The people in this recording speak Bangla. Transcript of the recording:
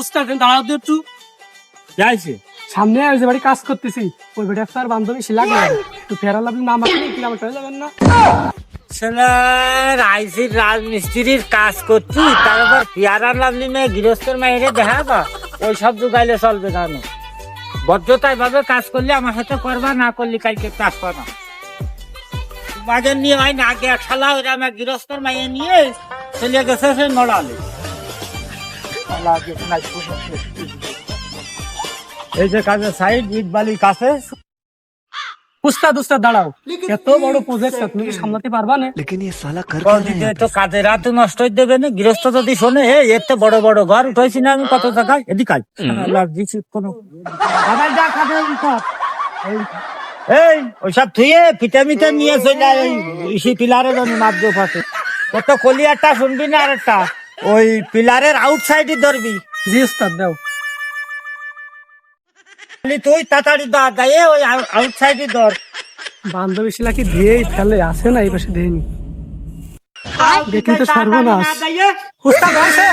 উস্তাদ দাঁড়াও তো একটু। যাইছে সামনে আসছে বাড়ি কাজ করতেছি, ওই বেটা তার বান্ধবী শিলা একটু ফেরাল আপনি নাম আপনি কিলোমিটার যাবেন না। শালার আইসির রাজমিস্ত্রির কাজ করছি, তার উপর পেয়ারা লাভলি মেয়ে গৃহস্থের মাইরে দেখাবা, ওই সব যুগাইলে চলবে না। বদ্ধতায় ভাবে কাজ করলে আমার সাথে করবা, না করলে কালকে কাজ পাবা। তোমাদের নিয়ে হয় না, আগে এক শালা ওই আমার গৃহস্থের মাইয়ে নিয়ে চলে গেছে সে নড়ালে। এই যে কাজের সাইড ইট বালি কাছে। উস্তাদ উস্তাদ দাঁড়াও, এত বড় প্রজেক্ট তুমি কি সামলাতে পারবা না? তো কাজের রাত নষ্ট হয়ে দেবে না। গৃহস্থ যদি শোনে এর তো বড় বড় ঘর উঠেছি না আমি কত জায়গায়, এদিকে এই ওইসব থুয়ে ফিটা মিটা নিয়ে চলে ইসি পিলারের মাধ্যম পাশে কত কলিয়ারটা শুনবি না, আরেকটা ওই পিলারের আউটসাইডে ধরবি। জি উস্তাদ দাও। তুই তাড়াতাড়ি দাঁড়িয়ে ওই আউটসাইডে ধর। বান্ধবী শিলা কি দিয়েই ফেলে, আসে না এই পাশে দেয়নি, দেখলি তো সর্বনাশ। উস্তাদ আসে।